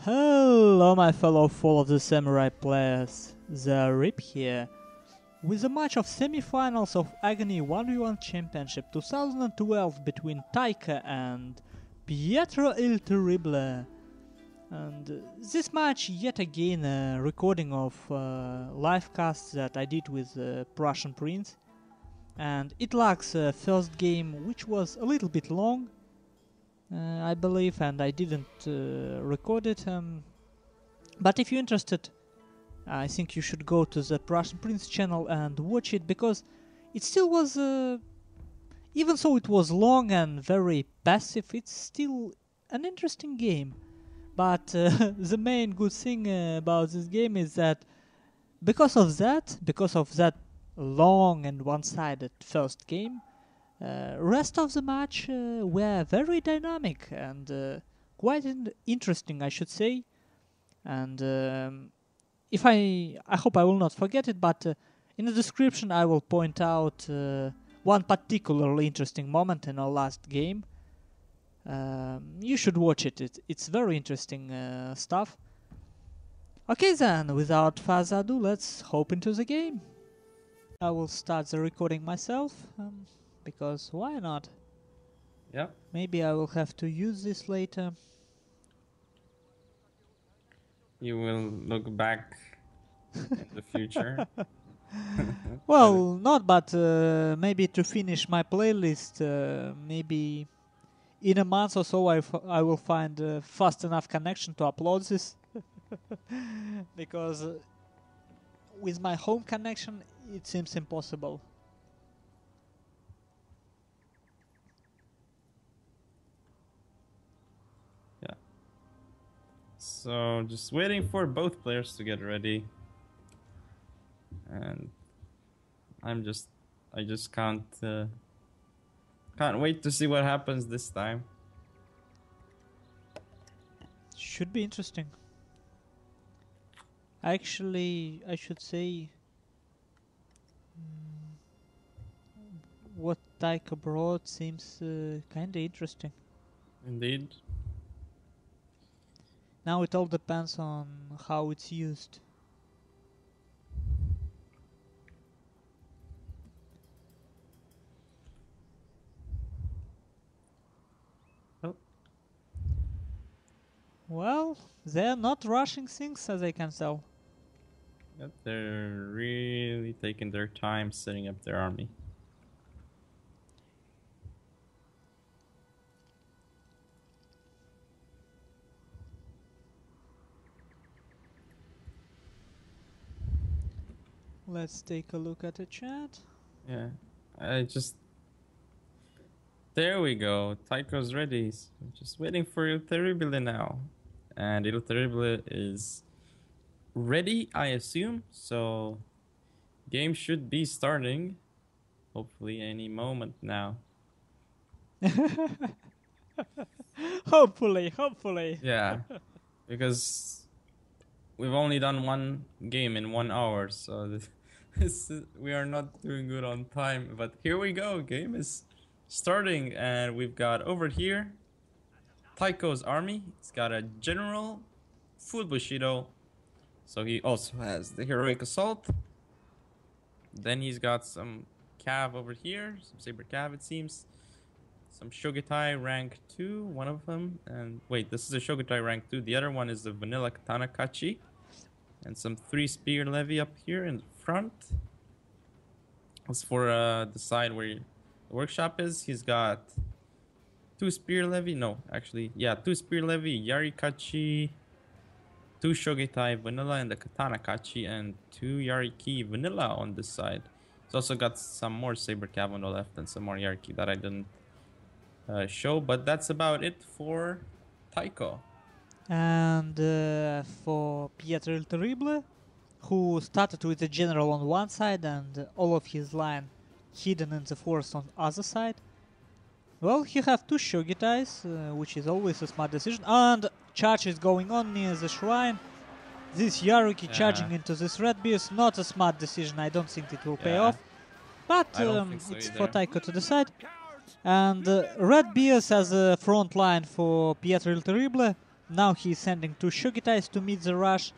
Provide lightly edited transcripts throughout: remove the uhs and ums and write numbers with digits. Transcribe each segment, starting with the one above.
Hello my fellow Fall of the Samurai players, Zaript here, with a match of semi-finals of Aggony 1v1 Championship 2012 between Taiko and Pietro il Terribile. And this match yet again a recording of live cast that I did with PrussianPrince, and it lacks a first game which was a little bit long, I believe, and I didn't record it. But if you're interested, I think you should go to the PrussianPrince channel and watch it, because it still was, even though it was long and very passive, it's still an interesting game. But the main good thing about this game is that because of that long and one-sided first game, rest of the match were very dynamic and quite interesting, I should say. And if I hope I will not forget it, but in the description I will point out one particularly interesting moment in our last game. You should watch it. It's very interesting stuff. Okay then, without further ado, let's hop into the game. I will start the recording myself. Because why not? Yeah. Maybe I will have to use this later. You will look back in the future. Well, not, but maybe to finish my playlist, maybe in a month or so I will find a fast enough connection to upload this. Because with my home connection it seems impossible. So just waiting for both players to get ready, and I just can't wait to see what happens this time. Should be interesting. Actually, I should say what Taiko brought seems kinda interesting. Indeed. Now it all depends on how it's used. Oh. Well, they're not rushing things, as I can tell. But they're really taking their time setting up their army. Let's take a look at the chat. Yeah, there we go. Taiko's ready. So just waiting for Il Terribile now. And Il Terribile is ready, I assume. So game should be starting. Hopefully any moment now. Hopefully. Yeah, because we've only done one game in 1 hour, so we are not doing good on time. But here we go, game is starting, and we've got over here Taiko's army. It's got a general, full Bushido, so he also has the heroic assault. Then he's got some cav over here, some saber cav it seems. Some Shogutai rank 2, one of them. And wait, this is a Shogutai rank 2. The other one is the vanilla katana kachi. And some 3 spear levy up here in the front. As for the side where the workshop is, he's got 2 spear levy. No, actually, yeah, 2 spear levy, yari kachi, 2 Shogutai vanilla and the katana kachi, and 2 yariki vanilla on this side. He's also got some more saber cav on the left and some more yariki that I didn't show, but that's about it for Taiko. And for Pietro il Terribile, who started with the general on one side and all of his line hidden in the forest on the other side. Well, he have 2 Shogutais, which is always a smart decision, and charge is going on near the shrine. This Yaruki charging into this red beast, not a smart decision. I don't think it will pay off, but it's for Taiko to decide. And Red Beers as a front line for Pietro il Terribile, Now he's sending two Shogitais to meet the rush.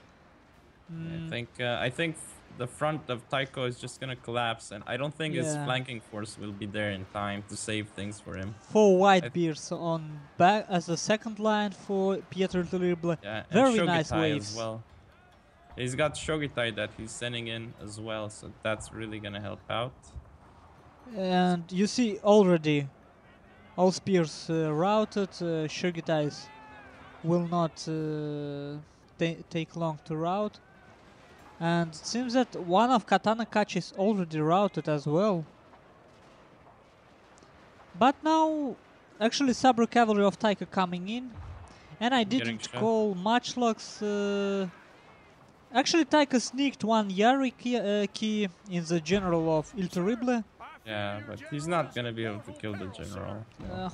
I think the front of Taiko is just gonna collapse, and I don't think his Yeah. flanking force will be there in time to save things for him. 4 white bears on back as a second line for Pietro Terribile. Yeah, and Very Shogitai nice waves. as well. He's got Shogitai that he's sending in as well, so that's really gonna help out. And you see already all spears routed. Shogitais will not take long to route. And it seems that one of Katana Kachi is already routed as well. But now, actually, Sabre Cavalry of Taiko coming in. And I didn't call Matchlocks. Actually, Taiko sneaked one Yari key in the general of Il Terrible. Yeah, but he's not gonna be able to kill the general.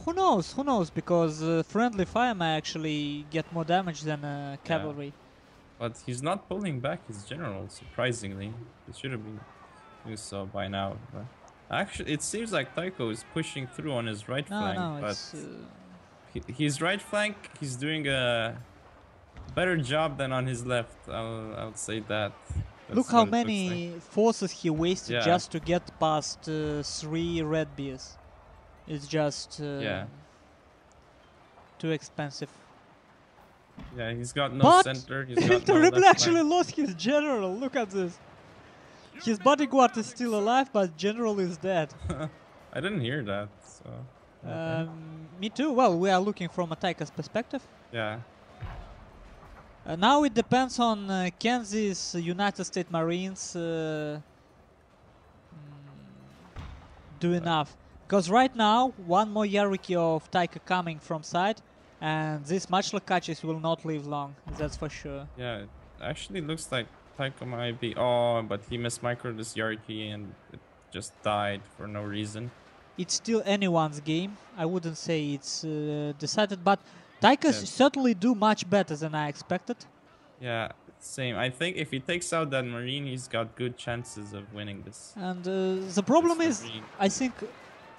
Who knows? Who knows? Because friendly fire may actually get more damage than cavalry. Yeah. But he's not pulling back his general, surprisingly. He should have been doing so by now. But actually, it seems like Taiko is pushing through on his right flank. No, but it's, his right flank, he's doing a better job than on his left. I'll say that. Look how many forces he wasted just to get past 3 red beers. It's just too expensive. Yeah, he's got no center. He's got no Terrible left actually flank. lost his general. Look at this. His bodyguard is still alive, but general is dead. I didn't hear that. So. Me too. Well, we are looking from a Taika's perspective. Yeah. Now it depends on Kansas United States Marines do enough. Because right now, one more Yariki of Taika coming from side, and these Matchlock catches will not live long, that's for sure. Yeah, it actually looks like Taika might be... Oh, but he mismicroed this Yariki and it just died for no reason. It's still anyone's game. I wouldn't say it's decided, but Taika certainly do much better than I expected. Yeah, same. I think if he takes out that Marine, he's got good chances of winning this. And the problem is, I think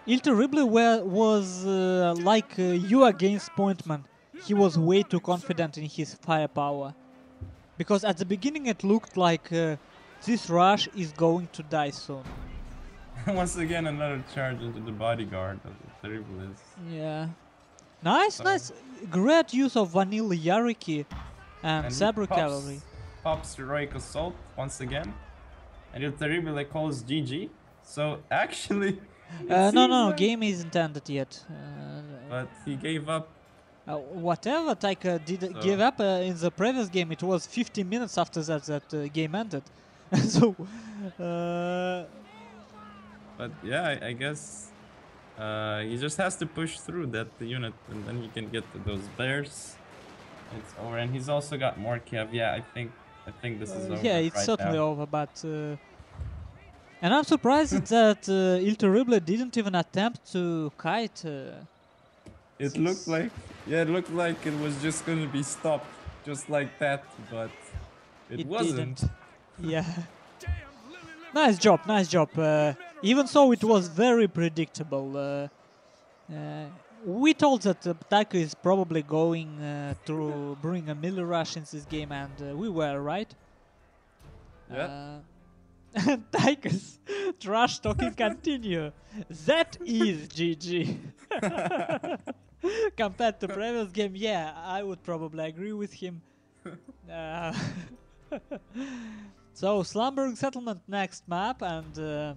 Il Terrible was like you against Pointman. He was way too confident in his firepower. Because at the beginning it looked like this rush is going to die soon. Once again, another charge into the bodyguard of the Terrible. Yeah. Nice. Great use of Vanilla Yariki and Sabre Cavalry. Pops Heroic Assault once again. And Il Terrible calls GG. So actually... No, game isn't ended yet. But he gave up. Whatever Taika did give up in the previous game, it was 15 minutes after that game ended. So... But yeah, I guess he just has to push through that unit, and then he can get to those bears. It's over, and he's also got more Kiev. Yeah, I think this is over. Yeah, it's right certainly now. over, but and I'm surprised that Il Terrible didn't even attempt to kite. It looked like it was just gonna be stopped, just like that, but it wasn't. Didn't. Yeah. Nice job. Even so, it was very predictable. We told that Taiko is probably going to bring a melee rush in this game, and we were right. Yeah. And Taiko's trash talking continue. That is GG. Compared to previous game, yeah, I would probably agree with him. So, Slumbering Settlement next map, and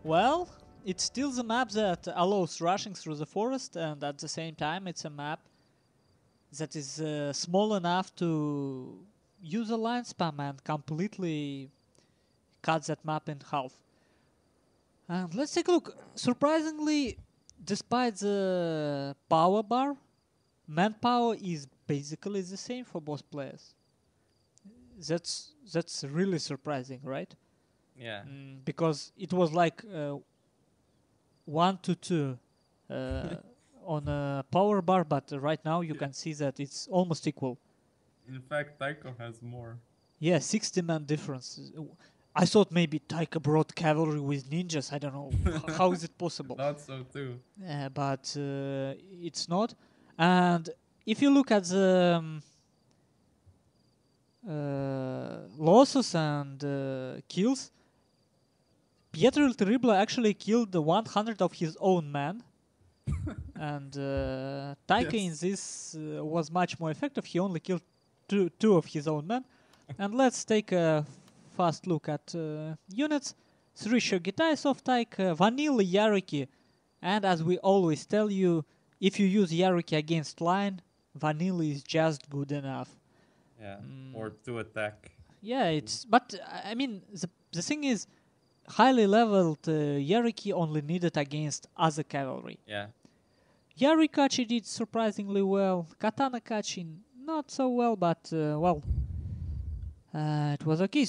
well, it's still the map that allows rushing through the forest, and at the same time it's a map that is small enough to use a line spam and completely cut that map in half. And let's take a look. Surprisingly, despite the power bar, manpower is basically the same for both players. That's really surprising, right? Yeah. Because it was like 1 to 2 on a power bar, but right now you can see that it's almost equal. In fact, Taiko has more. Yeah, 60-man difference. I thought maybe Taiko brought cavalry with ninjas. I don't know. How is it possible? Thought so too. But it's not. And if you look at the losses and kills, Pietro il Terribile actually killed 100 of his own men. And Taiko in this was much more effective. He only killed two of his own men. And let's take a fast look at units. 3 Shogitais of Taiko, Vanilla Yaruki, and as we always tell you, if you use Yaruki against line, Vanilla is just good enough. Yeah, or to attack. Yeah, it's... But, I mean, the thing is, highly leveled Yaruki only needed against other cavalry. Yeah. Yarikachi did surprisingly well. Katana Kachi not so well, but well, it was okay.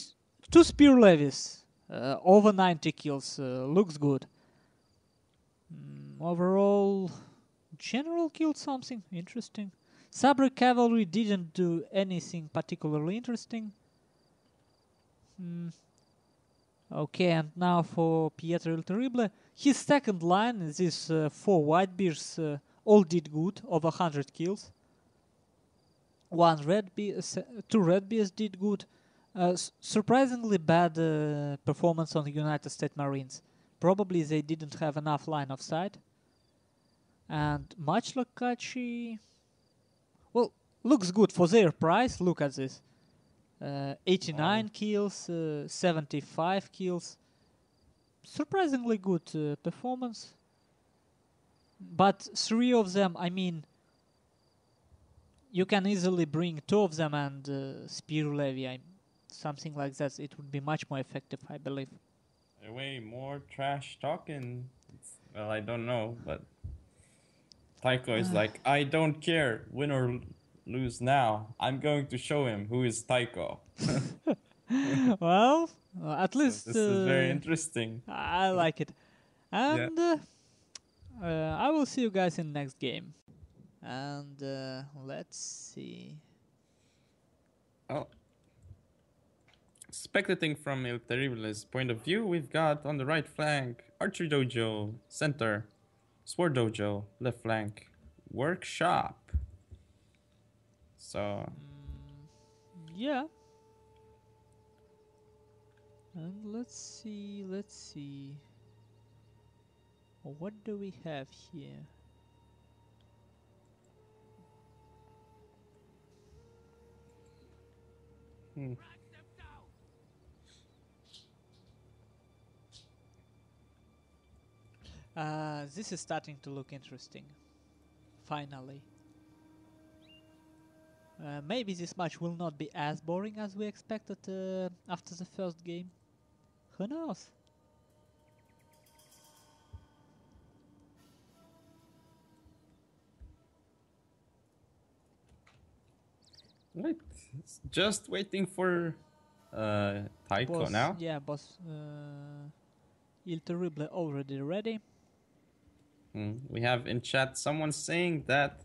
2 spear levies, over 90 kills, looks good. Overall, general killed something interesting. Sabre cavalry didn't do anything particularly interesting. Okay, and now for Pietro il Terribile. His second line, these 4 Whitebeards, all did good, over 100 kills. 2 Redbeards did good. Surprisingly bad performance on the United States Marines. Probably they didn't have enough line of sight. And much like Kachi, well, looks good for their price. Look at this. 89 kills, 75 kills. Surprisingly good performance. But 3 of them, I mean, you can easily bring 2 of them and spear levy. Something like that. It would be much more effective, I believe. Way more trash talking. Well, I don't know, but Taiko is like, I don't care, win or lose now. I'm going to show him who is Taiko. Well, at least this is very interesting. I like it. And I will see you guys in the next game. And let's see. Oh. Spectating from Il Terrible's point of view, we've got on the right flank Archery Dojo, center, Sword Dojo, left flank, Workshop. So... yeah. And let's see. What do we have here? This is starting to look interesting. Finally. Maybe this match will not be as boring as we expected after the first game. Who knows? Right. Just waiting for Taiko Boss, now. Yeah, boss. Il Terrible already ready. We have in chat someone saying that...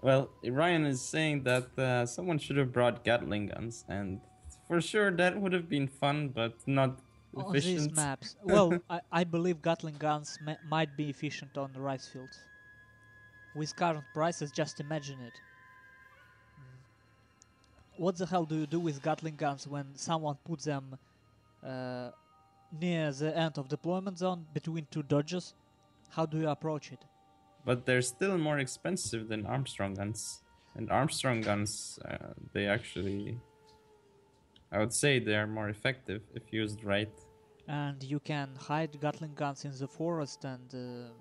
Well, Ryan is saying that someone should have brought Gatling guns, and for sure that would have been fun, but not efficient. On these maps. Well, I believe Gatling guns might be efficient on the rice fields. With current prices, just imagine it. What the hell do you do with Gatling guns when someone puts them near the end of deployment zone between 2 dodges? How do you approach it? But they're still more expensive than Armstrong guns. And Armstrong guns, they actually... I would say they're more effective if used right. And you can hide Gatling guns in the forest and...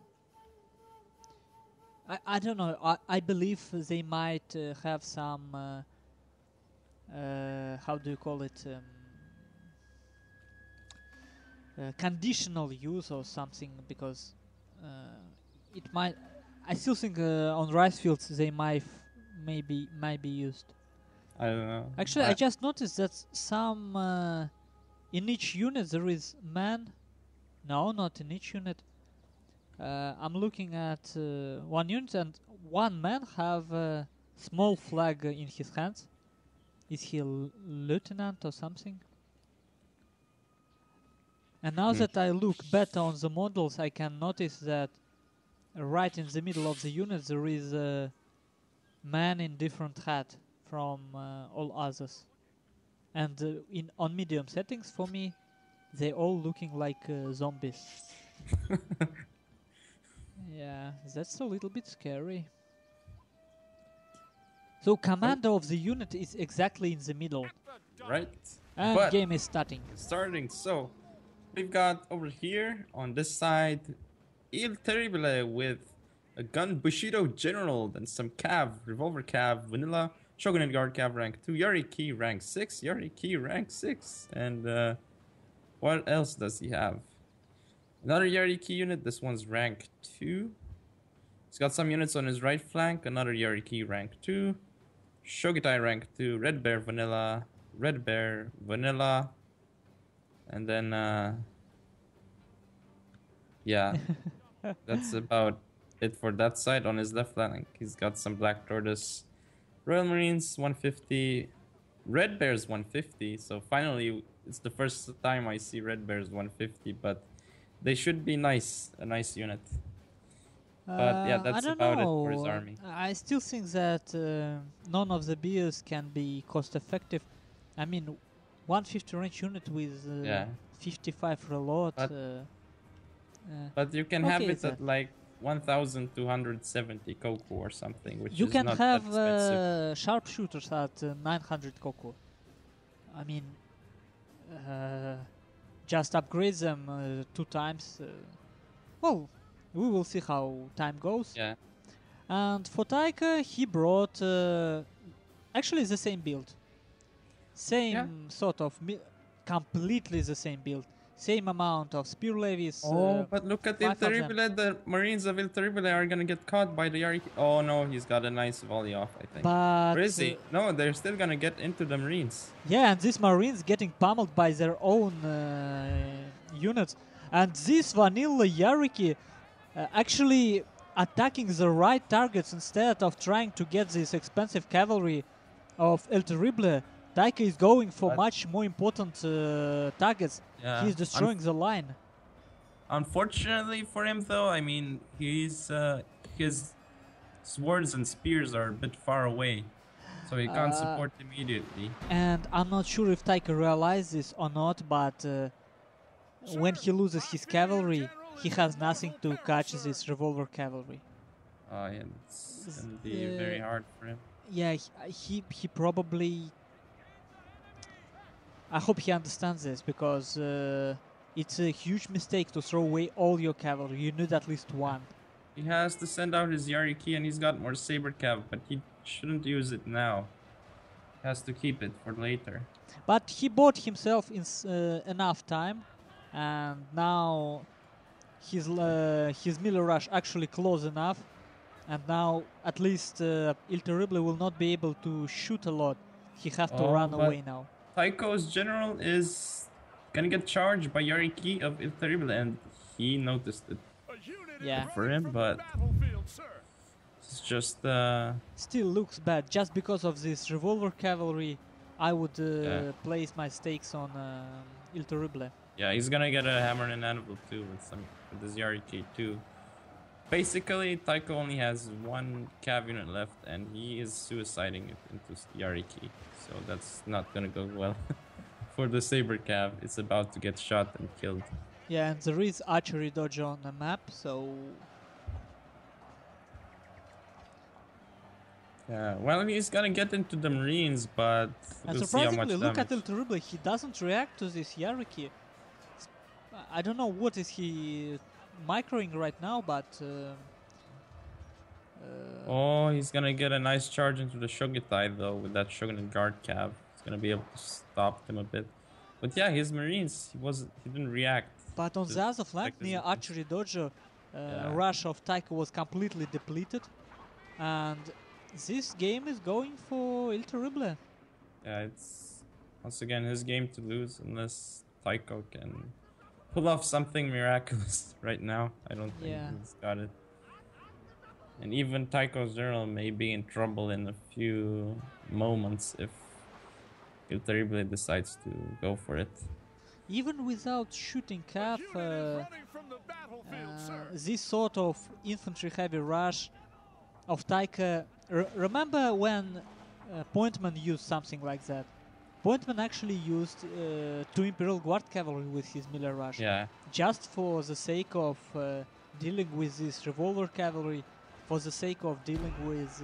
I don't know, I believe they might have some... how do you call it? Conditional use or something, because it might... I still think on rice fields they might be used. I don't know. Actually, I just noticed that some in each unit there is man. No, not in each unit. I'm looking at one unit and one man have a small flag in his hands. Is he a lieutenant or something? And now that I look better on the models, I can notice that right in the middle of the unit there is man in different hat from all others. And on medium settings, for me, they all looking like zombies. Yeah, that's a little bit scary. So commander of the unit is exactly in the middle. Right. And But game is starting. So we've got over here on this side Terribile with a gun Bushido General, then some Cav, Revolver Cav, Vanilla, Shogun and Guard Cav rank 2, Yariki rank 6, Yariki rank 6, and what else does he have? Another Yariki unit, this one's rank 2. He's got some units on his right flank, another Yariki rank 2, Shogitai rank 2, Red Bear Vanilla, and then yeah, that's about it for that side. On his left flank, he's got some Black Tortoise, Royal Marines 150, Red Bears 150. So finally, it's the first time I see Red Bears 150, but they should be nice, a nice unit. But yeah, that's about it for his army. I still think that none of the beers can be cost effective. I mean, 150 range unit with 55 reload. But you can have it at like 1,270 Koku or something, which you is can not have that expensive. sharpshooters at 900 Koku. I mean, just upgrade them 2 times. Well, we will see how time goes. Yeah. And for Taiko, he brought actually the same build. Same sort of completely the same build. Same amount of spear levies. But look at Terribile. The Marines of Terribile are gonna get caught by the Yariki. Oh no, he's got a nice volley off, I think. But where is he? No, they're still gonna get into the Marines. Yeah, and these Marines getting pummeled by their own units. And this vanilla Yariki actually attacking the right targets instead of trying to get this expensive cavalry of Terribile. Taiko is going for much more important targets. Yeah. He's destroying the line. Unfortunately for him, though, I mean, his swords and spears are a bit far away, so he can't support immediately. And I'm not sure if Taiko realizes this or not, but when he loses his cavalry, he has nothing to catch this revolver cavalry. Oh yeah, it's gonna be very hard for him. Yeah, he probably... I hope he understands this, because it's a huge mistake to throw away all your cavalry. You need at least one. He has to send out his Yariki, and he's got more Saber Cav, but he shouldn't use it now. He has to keep it for later. But he bought himself enough time, and now his melee rush actually close enough, and now at least Terribile will not be able to shoot a lot. He has to run away now. Taiko's general is gonna get charged by Yariki of Terribile, and he noticed it. Yeah. For him, but it's just still looks bad. Just because of this revolver cavalry, I would place my stakes on Terribile. Yeah, he's gonna get a hammer and anvil too with his Yariki too. Basically, Taiko only has 1 cav unit left, and he is suiciding it into Yariki. So that's not gonna go well for the Saber Cav. It's about to get shot and killed. Yeah, and there is archery dojo on the map, so... Yeah, well, he's gonna get into the Marines, but and we'll see how much surprisingly, look damage. at Terribile, he doesn't react to this Yariki. I don't know what is he microing right now, but... oh, he's gonna get a nice charge into the Shogitai though with that Shogun and Guard Cav. He's gonna be able to stop him a bit. But yeah, his Marines, he didn't react. But on the other flank, near Archery Dojo, rush of Taiko was completely depleted. And this game is going for Terribile. Yeah, it's once again his game to lose unless Taiko can pull off something miraculous right now. I don't think he's got it. And even Taiko's general may be in trouble in a few moments if Terribile decides to go for it. Even without shooting cav, this sort of infantry heavy rush of Taiko remember when Pointman used something like that? Pointman actually used two Imperial Guard cavalry with his melee rush, Yeah. just for the sake of dealing with this revolver cavalry, for the sake of dealing with.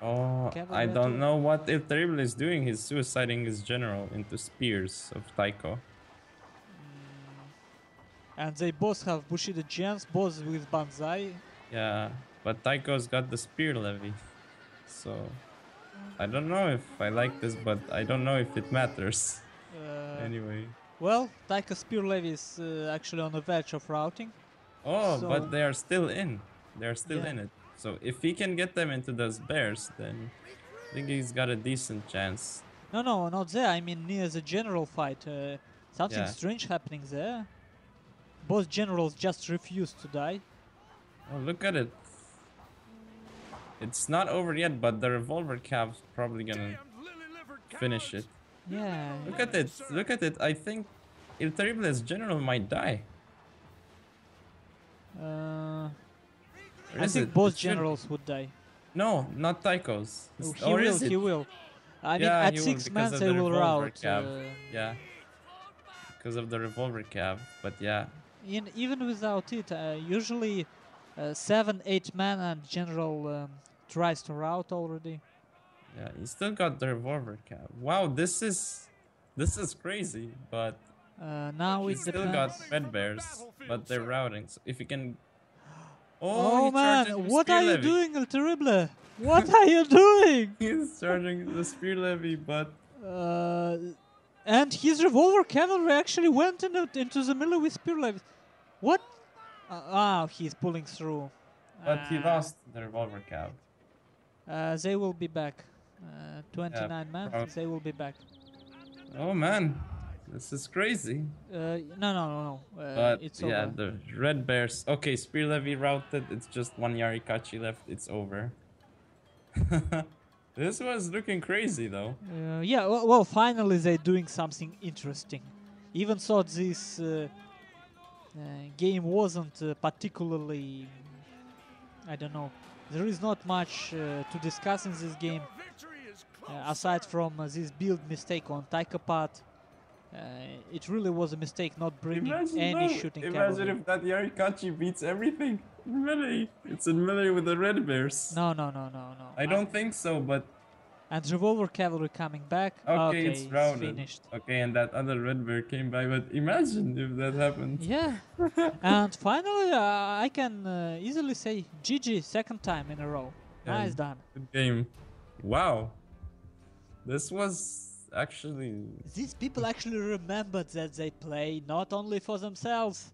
Oh, Cavalry I at don't all. know what Il Terrible is doing. He's suiciding his general into spears of Taiko. And they both have Bushido gems, both with Banzai. Yeah, but Taiko's got the spear levy. So, I don't know if I like this, but I don't know if it matters. Anyway. Well, Taika Spear Levy is actually on the verge of routing. Oh, So, but they are still in. They're still yeah. in it. So if he can get them into those bears, then I think he's got a decent chance. No, not there. I mean near the general fight. Something Yeah. strange happening there. Both generals just refused to die. Oh, look at it. It's not over yet, but the revolver cap's probably gonna finish it. Yeah. Look at it. Look at it. I think Il Terrible's general might die. I think both generals would die. No, not Taiko's. Oh, Or is it? He will. I mean, Yeah, at he will 6 because men of they the will revolver rout. cap. Yeah. Because of the revolver cap. But yeah. Even without it, usually 7-8 men and general tries to rout already. Yeah, he still got the revolver cap. Wow, this is crazy, but Now he it still depends. got red bears, but they're routing. So if he can, Oh he's man, charging the what spear are you levy. doing, El Terrible? What are you doing? He's charging the spear levy, but And his revolver cavalry actually went into the middle with spear levies. What? He's pulling through. he lost the revolver cap. They will be back. 29 men, they will be back. Oh man, this is crazy. No. But it's yeah, over. the red bears. Okay, spear levy routed. It's just one Yarikachi left. It's over. This was looking crazy though. Yeah, well, finally they're doing something interesting. Even though this game wasn't particularly, I don't know, there is not much to discuss in this game aside from this build mistake on Taiko part. It really was a mistake not bringing any shooting cavalry. Imagine if that Yarikachi beats everything in melee. It's in melee with the red bears. No. I don't think so, but and revolver cavalry coming back. okay, it's routed. Finished. Okay, and that other red bear came by, but imagine if that happened. Yeah. And finally, I can easily say GG second time in a row. Yeah, Nice done. Good game. Wow. This was actually... These people actually remembered that they play not only for themselves,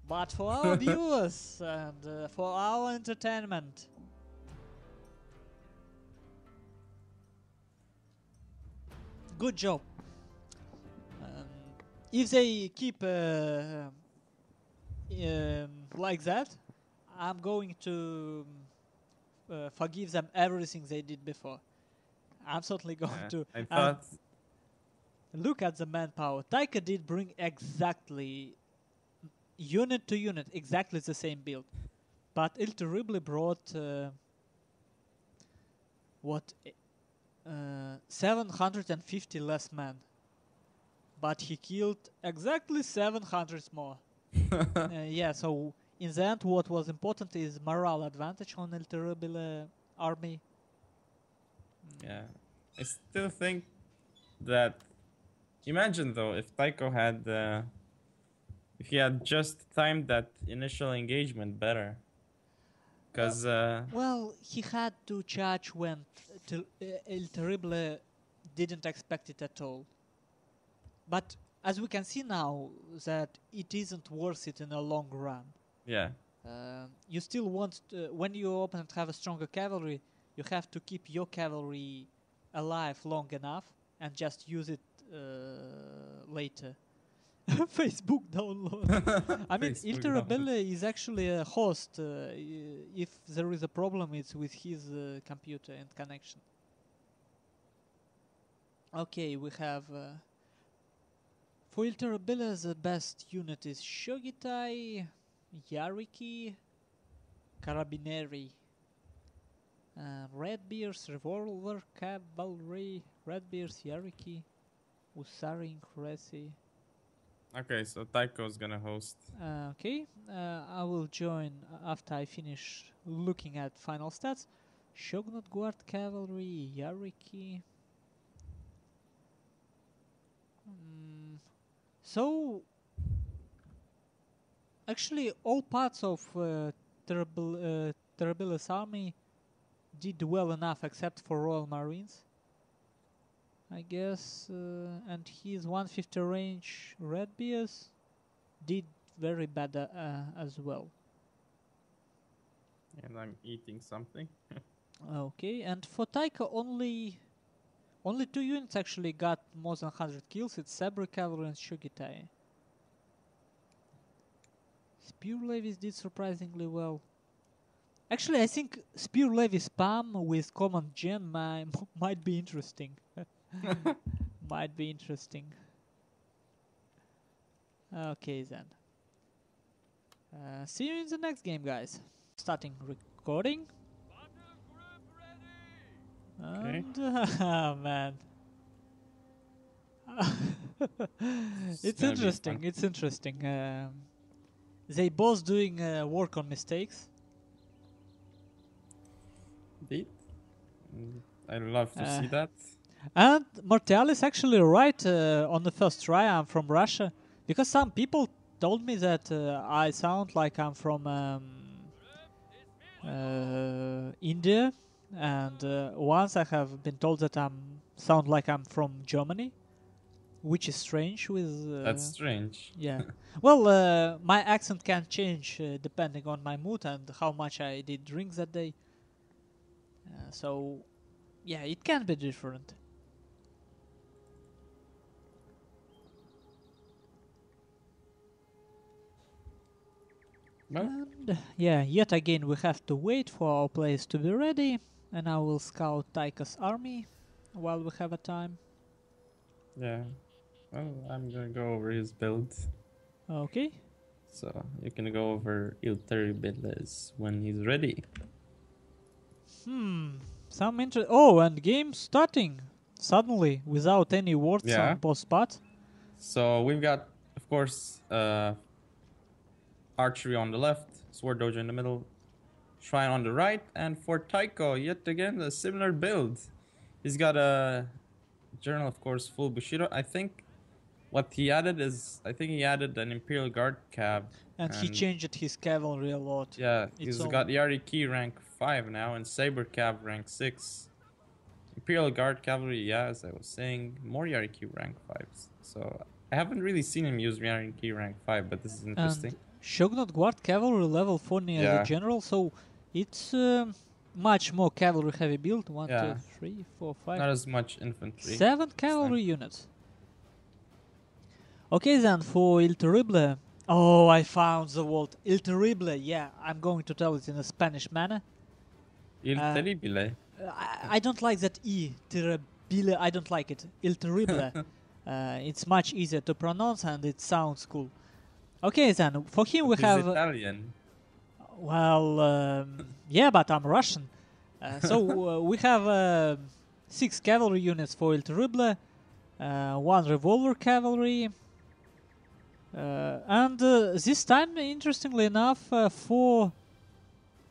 but for our viewers and for our entertainment. Good job. If they keep like that, I'm going to forgive them everything they did before. I'm certainly going to. I thought... Look at the manpower. Taika did bring exactly, unit to unit, exactly the same build. But Il Terrible brought, 750 less men. But he killed exactly 700 more. Yeah, so in the end what was important is morale advantage on Il Terrible army. Yeah. I still think that... Imagine though, if Taiko had... if he had just timed that initial engagement better. Because... well, he had to charge when Il Terrible didn't expect it at all. But as we can see now, that it isn't worth it in a long run. Yeah. You still want, when your opponent have a stronger cavalry, you have to keep your cavalry alive long enough and just use it later. Facebook download. I mean, Il Terrible is actually a host. If there is a problem, it's with his computer and connection. Okay, we have... for Il Terrible, the best unit is Shogitai, Yariki, Carabinieri. Redbeard's Revolver Cavalry, Redbeard's Yariki, Usari Cressy. Okay, so Taiko's gonna host. Okay, I will join after I finish looking at final stats. Shogunate Guard Cavalry, Yariki. So, actually, all parts of Terribile's army did well enough except for Royal Marines, I guess, and his 150 range Redbears did very bad as well. And I'm eating something. Okay, and for Taiko only 2 units actually got more than 100 kills. It's Sabre Cavalry and Shogitai. Spear Levies did surprisingly well. Actually, I think Spear Levy spam with Command Gen might be interesting. Might be interesting. Okay then. See you in the next game, guys. Starting recording. Okay. And man, it's gonna be interesting. fun. It's interesting. They both doing work on mistakes. Indeed. I love to see that. And Martial is actually right on the first try. I'm from Russia, because some people told me that I sound like I'm from India, and once I have been told that I sound like I'm from Germany, which is strange. With That's strange. yeah. Well, my accent can change depending on my mood and how much I did drink that day. So, yeah, it can be different. Well, And yeah, yet again we have to wait for our players to be ready, and I will scout Taiko's army while we have a time. yeah. Well, I'm gonna go over his build. Okay. So you can go over Il Terribile's when he's ready. Some interest. Oh, and game starting suddenly without any words Yeah. on both spots. So we've got, of course, archery on the left, sword dojo in the middle, shrine on the right, and for Taiko, yet again a similar build. He's got a journal, of course, full Bushido. I think what he added is, I think he added an Imperial Guard cab. And he changed his cavalry a lot. Yeah, It's he's all- got Yariki rank 5 now and Saber Cav rank 6. Imperial Guard Cavalry, yeah, as I was saying, more Yariki rank 5s. So I haven't really seen him use Yariki rank 5, but this is interesting. And Shogunate Guard cavalry level 4 near Yeah. the general, so it's much more cavalry heavy build. 1, Yeah. 2, 3, 4, 5. Not as much infantry. 7 cavalry units. Okay then, for Il Terrible. Oh, I found the word Il Terrible. Yeah, I'm going to tell it in a Spanish manner. Il Terribile. I don't like that E. Terribile, I don't like it. Il Terrible. It's much easier to pronounce and it sounds cool. Okay then, for him we He's have... Italian. Well, yeah, but I'm Russian. So we have 6 cavalry units for Il Terrible, 1 revolver cavalry, and this time, interestingly enough, 4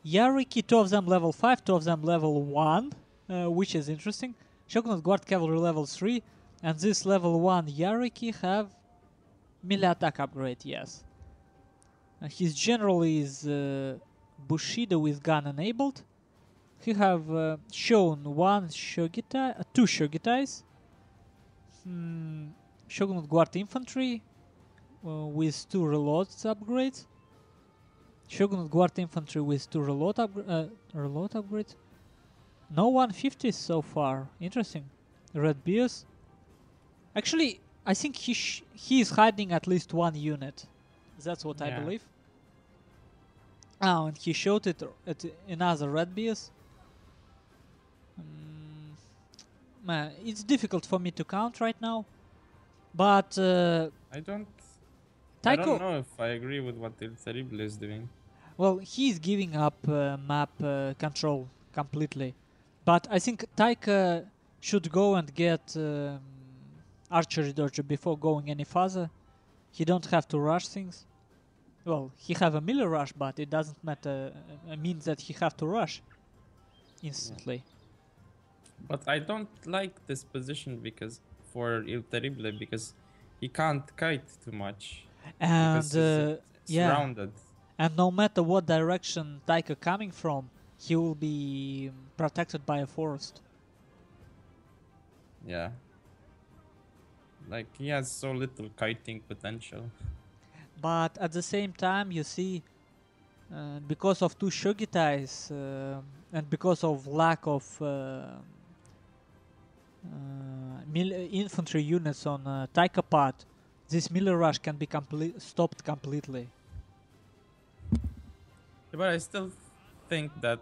Yariki, 2 of them level 5, 2 of them level 1, which is interesting. Shogunate Guard cavalry level 3, and this level 1 Yariki have melee attack upgrade, yes. His general is Bushido with gun enabled. He have shown 2 Shogitais, Shogunate Guard infantry with 2 reloads upgrades, Shogunate Guard infantry with 2 reload upgrades. No 150s so far. Interesting. Red Bears. Actually, I think he is hiding at least 1 unit. That's what I believe. Oh, and he showed it at another Red Bears. Man, it's difficult for me to count right now. But I don't Taiko, know if I agree with what Il Terrible is doing. well, he's giving up map control completely. But I think Taika should go and get archery dojo before going any further. He don't have to rush things. Well, he have a melee rush, but it doesn't matter. Means that he have to rush instantly. But I don't like this position because for Il Terrible because he can't kite too much. And Because it's yeah, surrounded. and no matter what direction Taika coming from, he will be protected by a forest. Yeah. Like he has so little kiting potential. But at the same time, you see, because of two Shogitais and because of lack of infantry units on Taika part, this melee rush can be stopped completely. But I still think that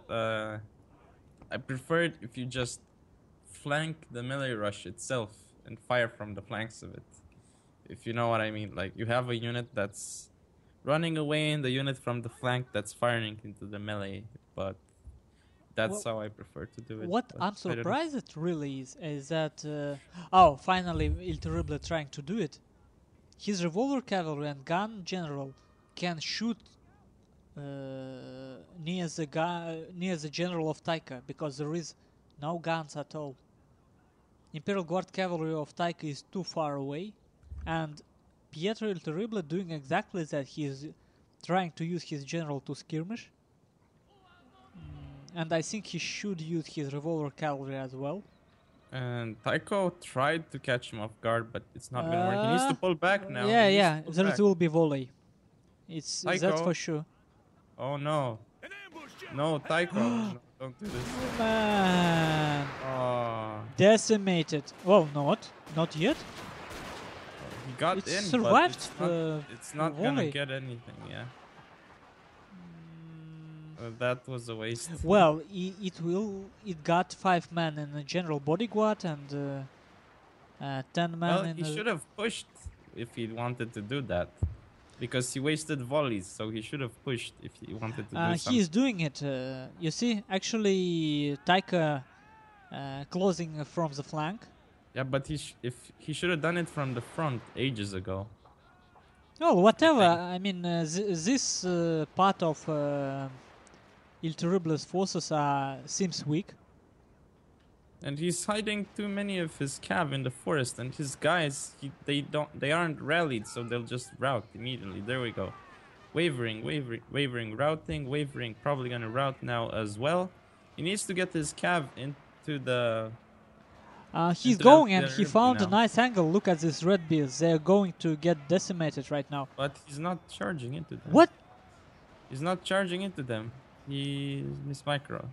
I prefer it if you just flank the melee rush itself and fire from the flanks of it. If you know what I mean. Like you have a unit that's running away and the unit from the flank that's firing into the melee. But that's how I prefer to do it. What but I'm surprised really is that oh, finally Il Terrible trying to do it. His revolver cavalry and gun general can shoot near the general of Taika because there is no guns at all. Imperial Guard cavalry of Taika is too far away, and Pietro Il Terrible doing exactly that. He is trying to use his general to skirmish. And I think he should use his revolver cavalry as well. And Taiko tried to catch him off guard, but it's not gonna work. He needs to pull back now. Yeah. There will be volley. That's Taiko. for sure. Oh no. No, Taiko. No, don't do this. Man. Oh. Decimated. Well, not yet. He got It in, survived but it's not gonna volley. get anything, yeah. That was a waste. Well, it got 5 men in the general bodyguard and 10 men Well, in he should have pushed if he wanted to do that. Because he wasted volleys, so he should have pushed if he wanted to do something. He is doing it. You see, actually, Taika closing from the flank. Yeah, but if he should have done it from the front ages ago. Oh, whatever. I mean, this part of Il Terrible's forces seems weak. And he's hiding too many of his cav in the forest, and his guys, they aren't rallied, so they'll just rout immediately. There we go. Wavering, wavering, probably gonna rout now as well. He needs to get his cav into the... He's into going the and he found a nice angle. Look at this red beast. They're going to get decimated right now. But he's not charging into them. What? He's not charging into them. He missed micro.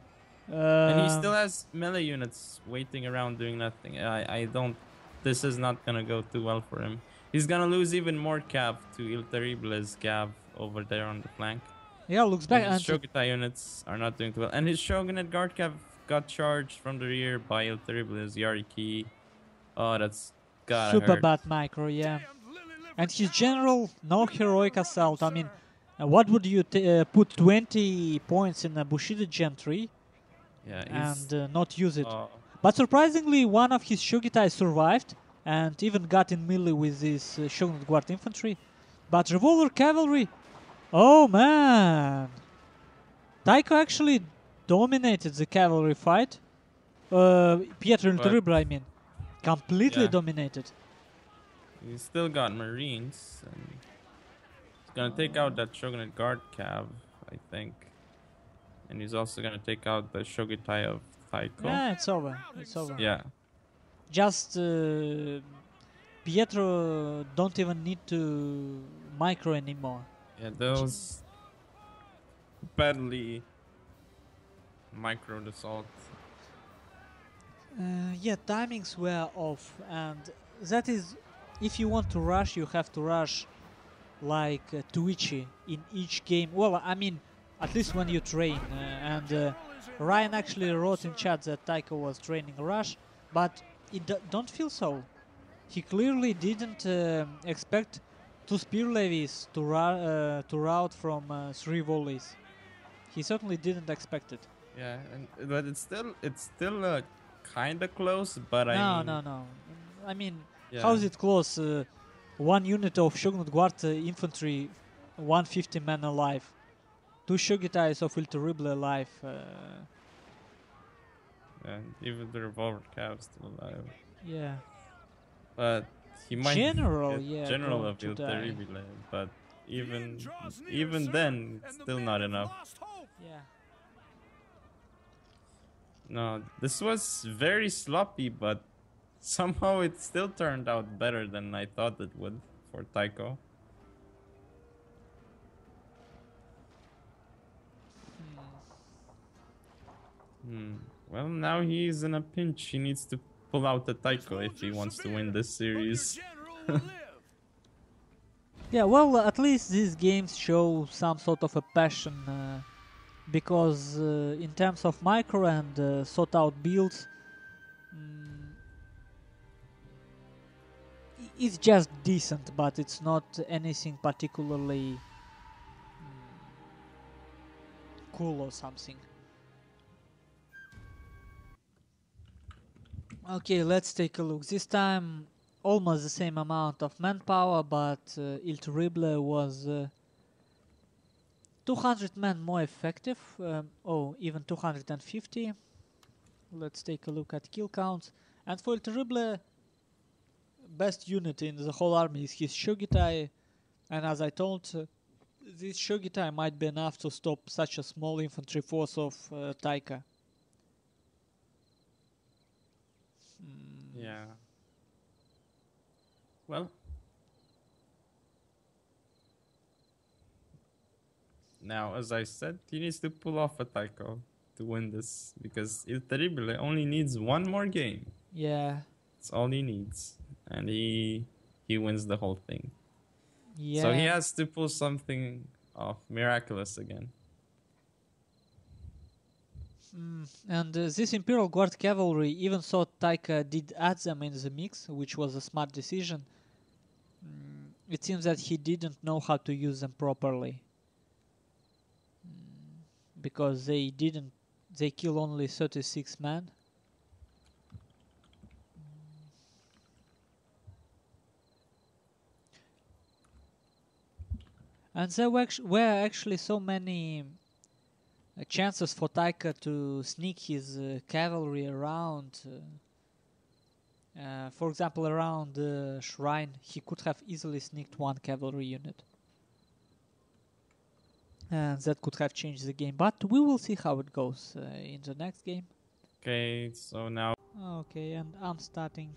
And he still has melee units waiting around doing nothing. I don't... This is not gonna go too well for him. He's gonna lose even more cav to Il Terrible's cav over there on the flank. Yeah, looks back. And his Shogutai units are not doing too well. And his Shogunate guard cav got charged from the rear by Il Terrible's Yariki. Oh, that's gotta super hurt. bad micro, yeah. And his general, no heroic assault. I mean, what would you put 20 points in a Bushido Gen 3? Yeah, and not use it. But surprisingly, one of his Shogitai survived and even got in melee with his Shogunate Guard infantry. But revolver cavalry, oh man! Taiko actually dominated the cavalry fight. Pietro Il Terrible, I mean. Completely dominated. He's still got marines. And he's gonna take out that Shogunate Guard cav, I think. And he's also gonna take out the Shogitai of Taiko. Yeah, it's over. It's over. Yeah. Just Pietro don't even need to micro anymore. Yeah, those badly microed assault. Yeah, timings were off, and that is, if you want to rush, you have to rush like Twitchy in each game. Well, I mean, at least when you train. And Ryan actually wrote in chat that Taiko was training rush, but it don't feel so. He clearly didn't expect 2 spear levies to rout from 3 volleys. He certainly didn't expect it. Yeah, but it's still kind of close. But I No, mean, no, no. I mean, how yeah, is it close? One unit of Shogun Guard infantry, 150 men alive. Two Shogitais of Il Terrible alive. and even the revolver cav's still alive. Yeah. But he might General, get yeah, general going of to Il die. Terribile, but even then, it's still not enough. Yeah. No, this was very sloppy, but somehow it still turned out better than I thought it would for Taiko. Well, now he's in a pinch. He needs to pull out the Taiko if he wants to win this series. Yeah, well, at least these games show some sort of a passion, because in terms of micro and thought out builds, mm, it's just decent, but it's not anything particularly cool or something. Okay, let's take a look. This time, almost the same amount of manpower, but Il Terrible was 200 men more effective. Even 250. Let's take a look at kill counts. And for Il Terrible, best unit in the whole army is his Shogitai. And as I told, this Shogitai might be enough to stop such a small infantry force of Taika. Yeah. Well. Now, as I said, he needs to pull off a Taiko to win this because Il Terribile only needs one more game. Yeah. That's all he needs. And he wins the whole thing. Yeah. So he has to pull something off miraculous again. And this Imperial Guard cavalry, even though Taika did add them in the mix, which was a smart decision, it seems that he didn't know how to use them properly. Because they kill only 36 men. And there were actually so many chances for Taika to sneak his cavalry around. For example, around the shrine, he could have easily sneaked one cavalry unit. And that could have changed the game. But we will see how it goes in the next game. Okay, so now... Okay, and I'm starting.